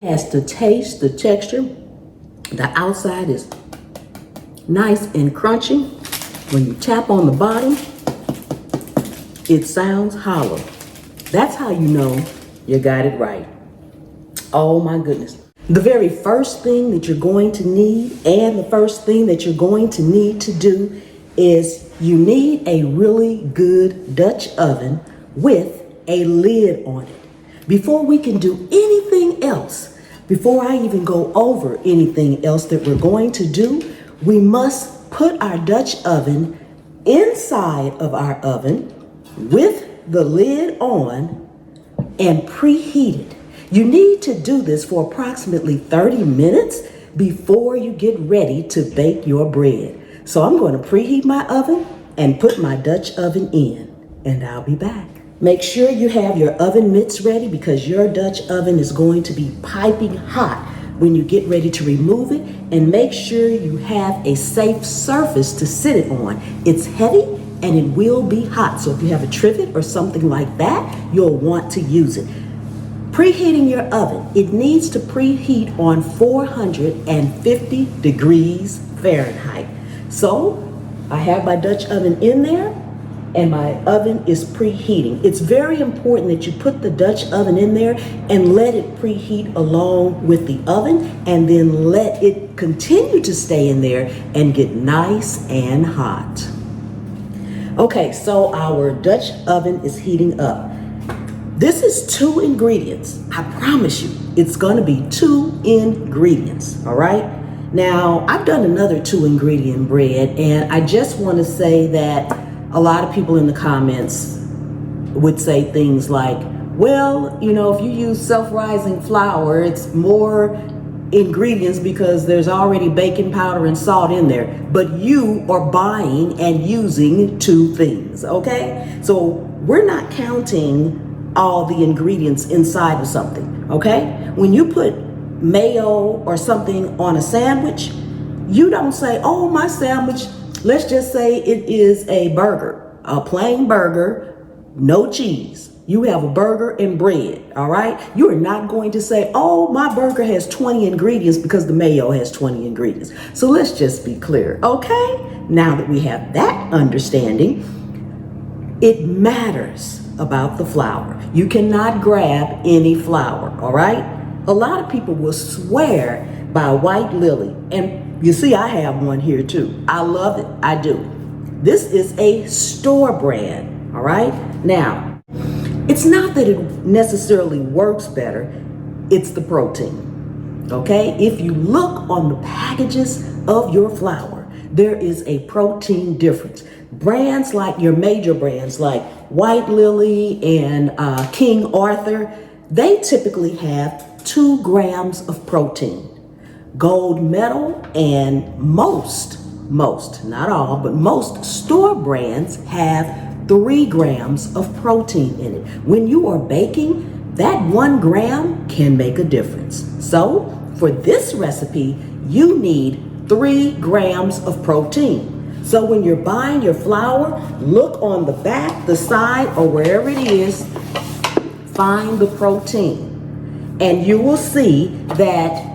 Has the taste, the texture. The outside is nice and crunchy. When you tap on the bottom, it sounds hollow. That's how you know you got it right. Oh my goodness. The very first thing that you're going to need, and the first thing that you're going to need to do, is you need a really good Dutch oven with a lid on it. Before we can do anything else, before I even go over anything else that we're going to do, we must put our Dutch oven inside of our oven with the lid on and preheat it. You need to do this for approximately 30 minutes before you get ready to bake your bread. So I'm going to preheat my oven and put my Dutch oven in, and I'll be back. Make sure you have your oven mitts ready because your Dutch oven is going to be piping hot when you get ready to remove it, and make sure you have a safe surface to sit it on. It's heavy and it will be hot, so if you have a trivet or something like that, you'll want to use it. Preheating your oven, it needs to preheat on 450 degrees Fahrenheit. So I have my Dutch oven in there and my oven is preheating. It's very important that you put the Dutch oven in there and let it preheat along with the oven, and then let it continue to stay in there and get nice and hot. Okay, so our Dutch oven is heating up. This is 2 ingredients. I promise you, it's gonna be 2 ingredients, all right? Now, I've done another 2 ingredient bread, and I just wanna say that a lot of people in the comments would say things like, well, you know, if you use self-rising flour, it's more ingredients because there's already baking powder and salt in there, but you are buying and using 2 things, okay? So we're not counting all the ingredients inside of something, okay? When you put mayo or something on a sandwich, you don't say, oh, my sandwich, let's just say it is a burger, a plain burger, no cheese. You have a burger and bread, all right? You are not going to say, oh, my burger has 20 ingredients because the mayo has 20 ingredients. So let's just be clear, okay? Now that we have that understanding, it matters about the flour. You cannot grab any flour, all right? A lot of people will swear by White Lily, and you see, I have one here too. I love it, I do. This is a store brand, all right? Now, it's not that it necessarily works better, it's the protein, okay? If you look on the packages of your flour, there is a protein difference. Brands like your major brands like White Lily and King Arthur, they typically have 2 grams of protein. Gold medal and most, not all, but most store brands have 3 grams of protein in it. When you are baking, that 1 gram can make a difference. So for this recipe, you need 3 grams of protein. So when you're buying your flour, look on the back, the side, or wherever it is, find the protein. And you will see that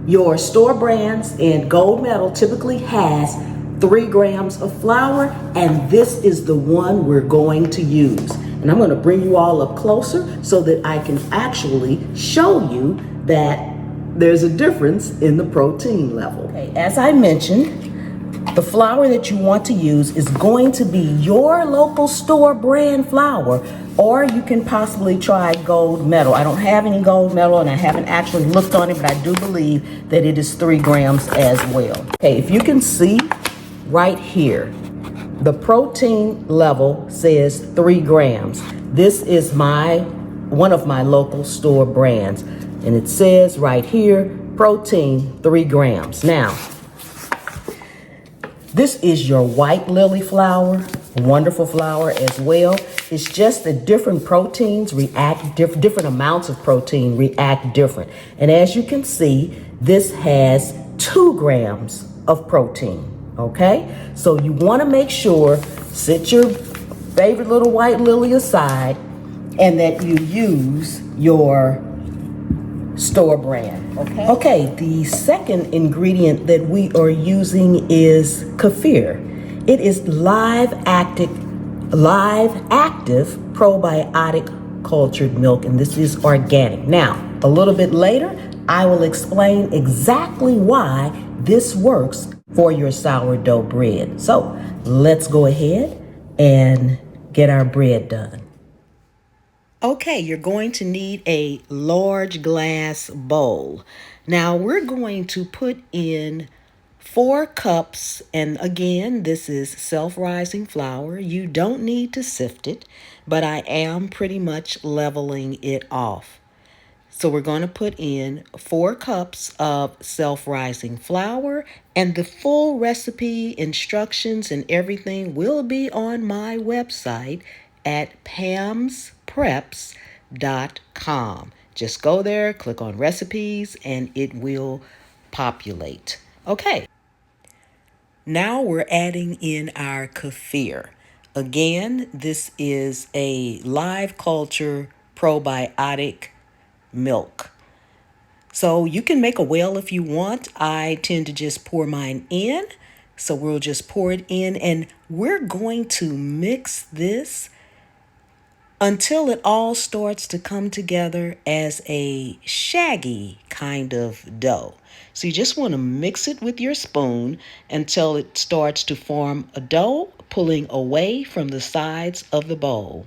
your store brands and gold medal typically has 3 grams of flour, and this is the one we're going to use. And I'm going to bring you all up closer so that I can actually show you that there's a difference in the protein level. Okay, as I mentioned, the flour that you want to use is going to be your local store brand flour, or you can possibly try gold medal. I don't have any gold medal and I haven't actually looked on it, but I do believe that it is 3 grams as well. Okay, if you can see right here, the protein level says 3 grams. This is one of my local store brands, and it says right here, protein 3 grams. Now, this is your White Lily flour, wonderful flour as well. It's just that different proteins react, different amounts of protein react different. And as you can see, this has 2 grams of protein, okay? So you wanna make sure, set your favorite little White Lily aside, and that you use your store brand, okay? Okay, the second ingredient that we are using is kefir. It is live active probiotic cultured milk, and this is organic. Now, a little bit later, I will explain exactly why this works for your sourdough bread. So let's go ahead and get our bread done. Okay, you're going to need a large glass bowl. Now we're going to put in 4 cups, and again, this is self-rising flour. You don't need to sift it, but I am pretty much leveling it off. So we're going to put in 4 cups of self-rising flour, and the full recipe, instructions, and everything will be on my website at pamspreps.com. Just go there, click on recipes, and it will populate. Okay. Now we're adding in our kefir. Again, this is a live culture probiotic milk. So you can make a well if you want. I tend to just pour mine in. So we'll just pour it in, and we're going to mix this until it all starts to come together as a shaggy kind of dough. So you just want to mix it with your spoon until it starts to form a dough, pulling away from the sides of the bowl.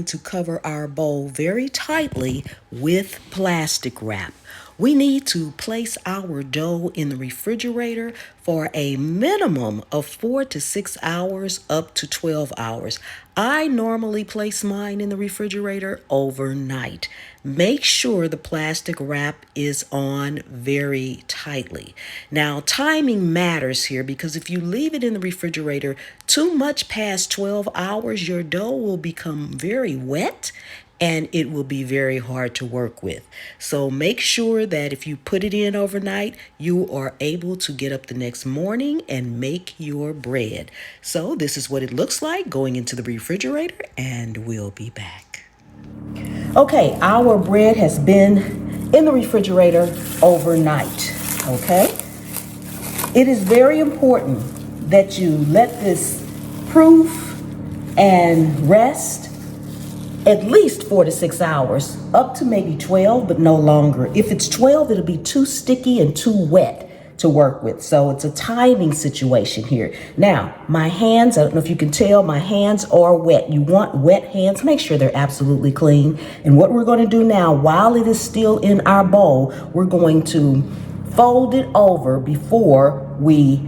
To cover our bowl very tightly with plastic wrap. We need to place our dough in the refrigerator for a minimum of 4 to 6 hours, up to 12 hours. I normally place mine in the refrigerator overnight. Make sure the plastic wrap is on very tightly. Now, timing matters here, because if you leave it in the refrigerator too much past 12 hours, your dough will become very wet and it will be very hard to work with. So make sure that if you put it in overnight, you are able to get up the next morning and make your bread. So this is what it looks like going into the refrigerator, and we'll be back. Okay, our bread has been in the refrigerator overnight, okay? It is very important that you let this proof and rest at least 4 to 6 hours, up to maybe 12, but no longer. If it's 12, it'll be too sticky and too wet to work with. So it's a timing situation here. Now, my hands, I don't know if you can tell, my hands are wet. You want wet hands, make sure they're absolutely clean. And what we're going to do now, while it is still in our bowl, we're going to fold it over before we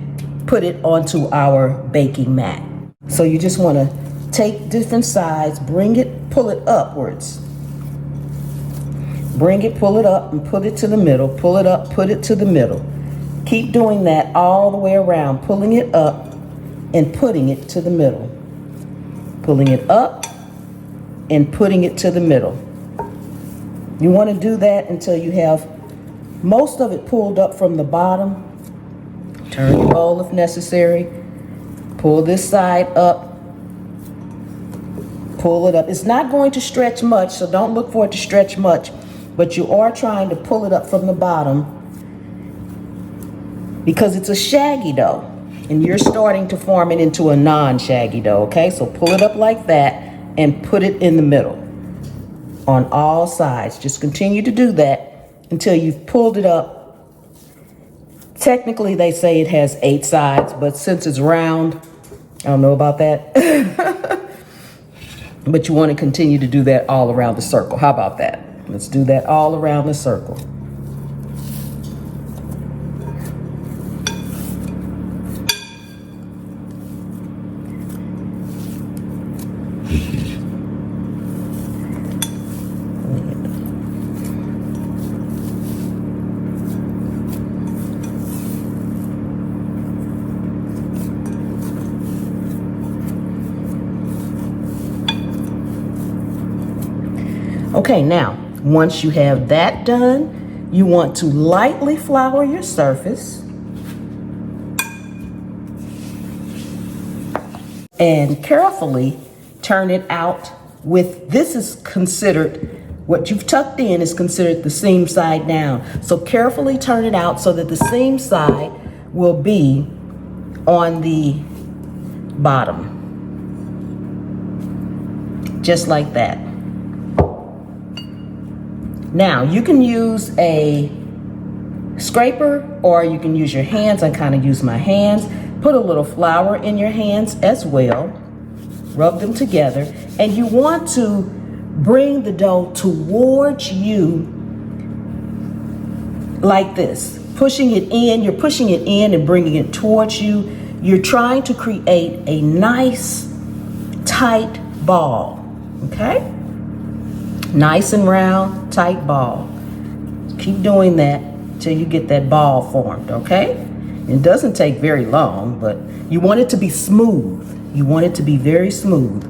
put it onto our baking mat. So you just want to take different sides, bring it, pull it upwards. Bring it, pull it up, and put it to the middle. Pull it up, put it to the middle. Keep doing that all the way around, pulling it up and putting it to the middle. Pulling it up and putting it to the middle. You want to do that until you have most of it pulled up from the bottom. Turn your bowl if necessary. Pull this side up. Pull it up. It's not going to stretch much, so don't look for it to stretch much, but you are trying to pull it up from the bottom because it's a shaggy dough and you're starting to form it into a non-shaggy dough, okay? So pull it up like that and put it in the middle on all sides. Just continue to do that until you've pulled it up. Technically, they say it has 8 sides, but since it's round, I don't know about that. But you want to continue to do that all around the circle. How about that? Let's do that all around the circle. Okay, now, once you have that done, you want to lightly flour your surface and carefully turn it out with, this is considered, what you've tucked in is considered the seam side down. So carefully turn it out so that the seam side will be on the bottom. Just like that. Now you can use a scraper or you can use your hands. I kind of use my hands. Put a little flour in your hands as well. Rub them together. And you want to bring the dough towards you like this. Pushing it in, you're pushing it in and bringing it towards you. You're trying to create a nice, tight ball, okay? Nice and round, tight ball. Keep doing that till you get that ball formed, okay? It doesn't take very long, but you want it to be smooth. You want it to be very smooth.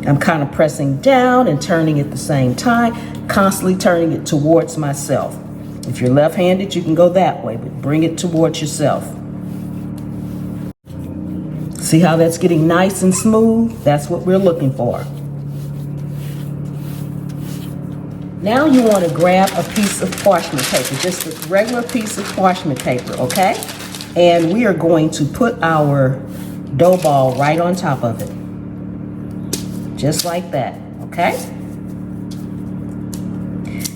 I'm kind of pressing down and turning at the same time, constantly turning it towards myself. If you're left-handed, you can go that way, but bring it towards yourself. See how that's getting nice and smooth? That's what we're looking for. Now you want to grab a piece of parchment paper, just a regular piece of parchment paper, okay? And we are going to put our dough ball right on top of it. Just like that, okay?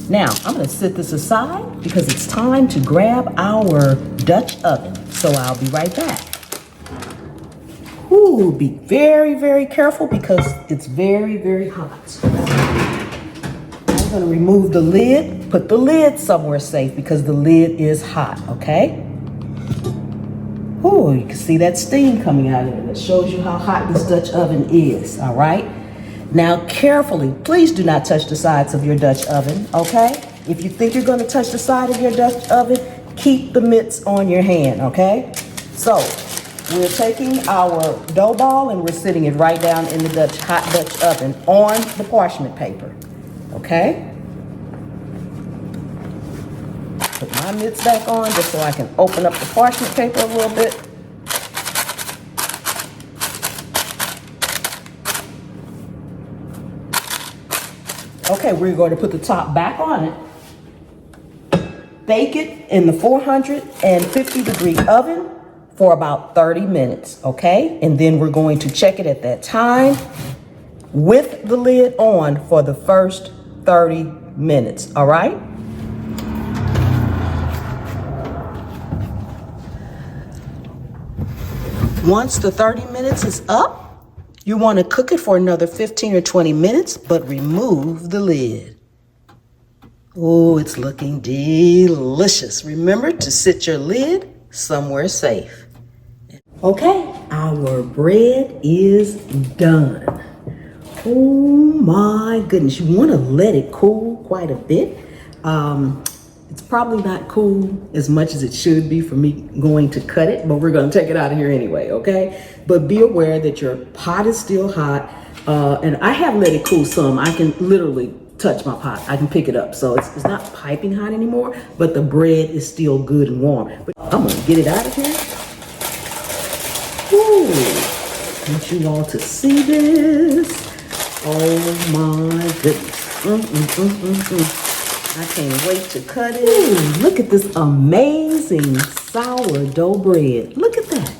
Now, I'm gonna set this aside because it's time to grab our Dutch oven. So I'll be right back. Ooh, be very, very careful because it's very, very hot. I'm gonna remove the lid, put the lid somewhere safe because the lid is hot, okay? Ooh, you can see that steam coming out of it. That shows you how hot this Dutch oven is, all right? Now carefully, please do not touch the sides of your Dutch oven, okay? If you think you're gonna touch the side of your Dutch oven, keep the mitts on your hand, okay? So, we're taking our dough ball and we're sitting it right down in the hot Dutch oven on the parchment paper, okay? Put my mitts back on just so I can open up the parchment paper a little bit. Okay, we're going to put the top back on it. Bake it in the 450 degree oven for about 30 minutes, okay? And then we're going to check it at that time with the lid on for the first 30 minutes, all right? Once the 30 minutes is up, you want to cook it for another 15 or 20 minutes, but remove the lid. Oh, it's looking delicious. Remember to sit your lid somewhere safe. Okay, our bread is done. Oh my goodness, you want to let it cool quite a bit. It's probably not cool as much as it should be for me going to cut it, but we're going to take it out of here anyway, okay? But be aware that your pot is still hot, and I have let it cool some. I can literally touch my pot. I can pick it up, so it's not piping hot anymore, but the bread is still good and warm. But I'm going to get it out of here. Ooh, I want you all to see this. Oh my goodness. I can't wait to cut it. Ooh, look at this amazing sourdough bread. Look at that.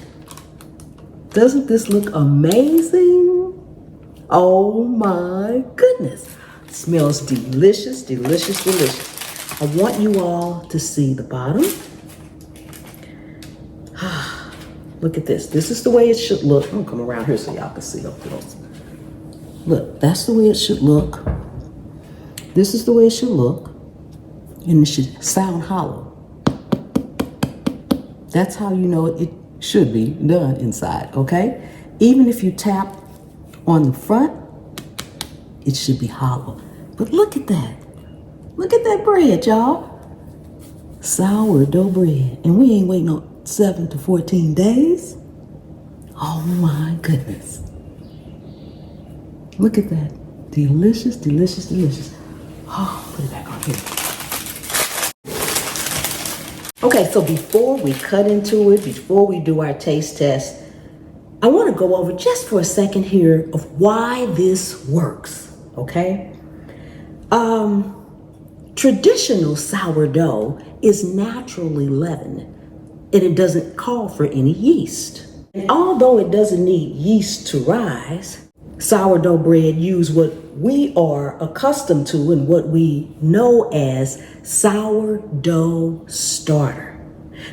Doesn't this look amazing? Oh my goodness. It smells delicious, delicious, delicious. I want you all to see the bottom. Look at this. This is the way it should look. I'm gonna come around here so y'all can see up close. Look, that's the way it should look. This is the way it should look. And it should sound hollow. That's how you know it should be done inside, okay? Even if you tap on the front, it should be hollow. But look at that. Look at that bread, y'all. Sourdough bread. And we ain't waiting on 7 to 14 days. Oh my goodness. Look at that. delicious, delicious, delicious. Oh, put it back on here. Okay, so before we cut into it, before we do our taste test, I want to go over just for a second here of why this works, okay? Traditional sourdough is naturally leavened and it doesn't call for any yeast. And although it doesn't need yeast to rise, sourdough bread use what we are accustomed to and what we know as sourdough starter.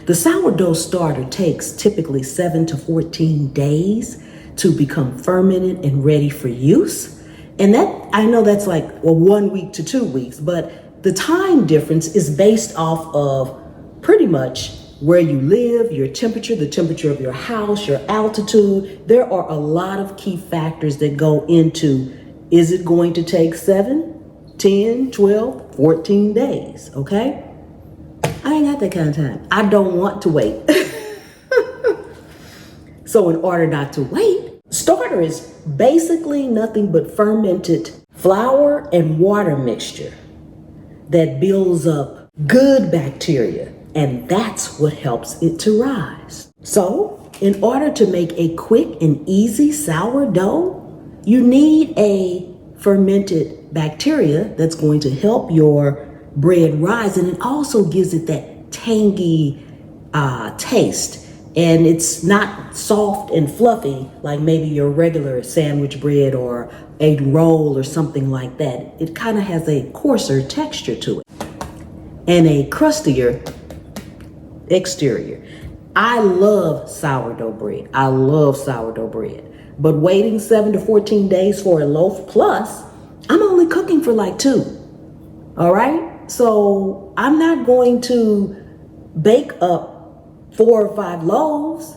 The sourdough starter takes typically 7 to 14 days to become fermented and ready for use. And that, I know that's like 1 week to 2 weeks, but the time difference is based off of pretty much where you live, your temperature, the temperature of your house, your altitude. There are a lot of key factors that go into, is it going to take 7, 10, 12, 14 days, okay? I ain't got that kind of time. I don't want to wait. So in order not to wait, starter is basically nothing but fermented flour and water mixture that builds up good bacteria, and that's what helps it to rise. So in order to make a quick and easy sourdough, you need a fermented bacteria that's going to help your bread rise, and it also gives it that tangy taste. And it's not soft and fluffy like maybe your regular sandwich bread or a roll or something like that. It kind of has a coarser texture to it and a crustier exterior. I love sourdough bread. I love sourdough bread. But waiting 7 to 14 days for a loaf plus, I'm only cooking for like 2. All right? So I'm not going to bake up 4 or 5 loaves,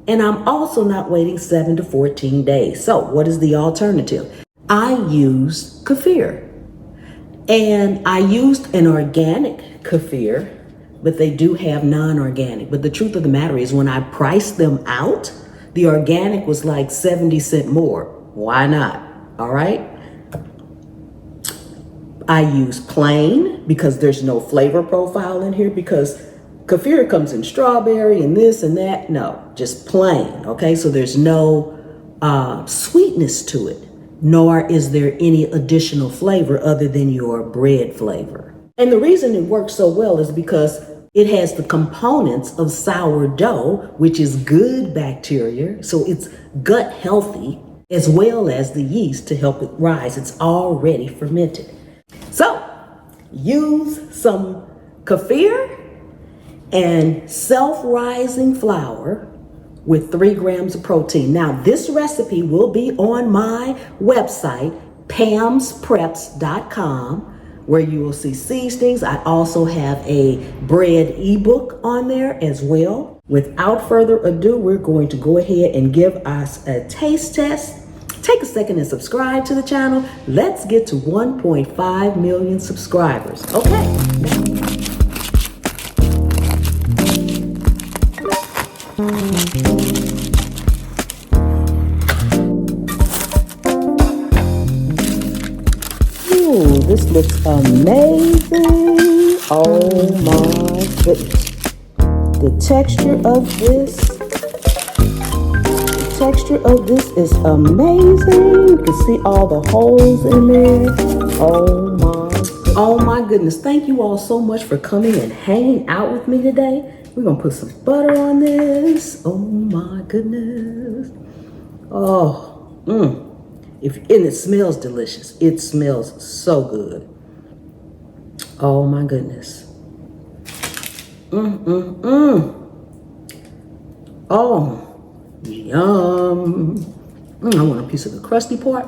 and I'm also not waiting 7 to 14 days. So what is the alternative? I use kefir, and I used an organic kefir, but they do have non-organic. But the truth of the matter is, when I priced them out, the organic was like 70 cents more. Why not? All right. I use plain because there's no flavor profile in here, because kefir comes in strawberry and this and that. No, just plain. Okay, so there's no sweetness to it, nor is there any additional flavor other than your bread flavor. And the reason it works so well is because it has the components of sourdough, which is good bacteria, so it's gut healthy, as well as the yeast to help it rise. It's already fermented. So use some kefir and self-rising flour with 3 grams of protein. Now, this recipe will be on my website, pamspreps.com, where you will see seasonings. I also have a bread ebook on there as well. Without further ado, we're going to go ahead and give us a taste test. Take a second and subscribe to the channel. Let's get to 1.5 million subscribers. Okay. Ooh, this looks amazing. Oh my goodness. The texture of this is amazing. You can see all the holes in there. Oh my goodness. Thank you all so much for coming and hanging out with me today. We're gonna put some butter on this. Oh my goodness. And it smells delicious. It smells so good. Oh my goodness. Oh, yum. I want a piece of the crusty part.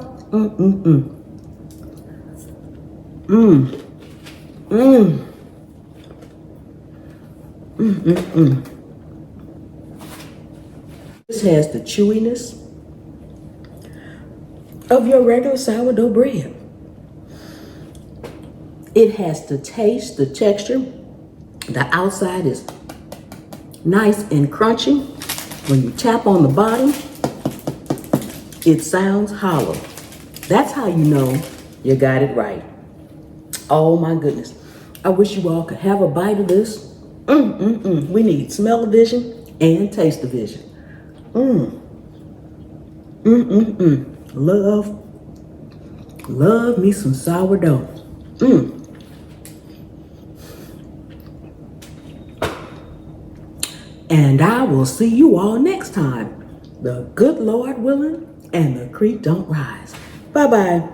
This has the chewiness of your regular sourdough bread. It has the taste, the texture. The outside is nice and crunchy. When you tap on the bottom, it sounds hollow. That's how you know You got it right. Oh my goodness. I wish you all could have a bite of this. We need smell-o-vision and taste-o-vision. Love me some sourdough. And I will see you all next time. The good Lord willing and the creek don't rise. Bye-bye.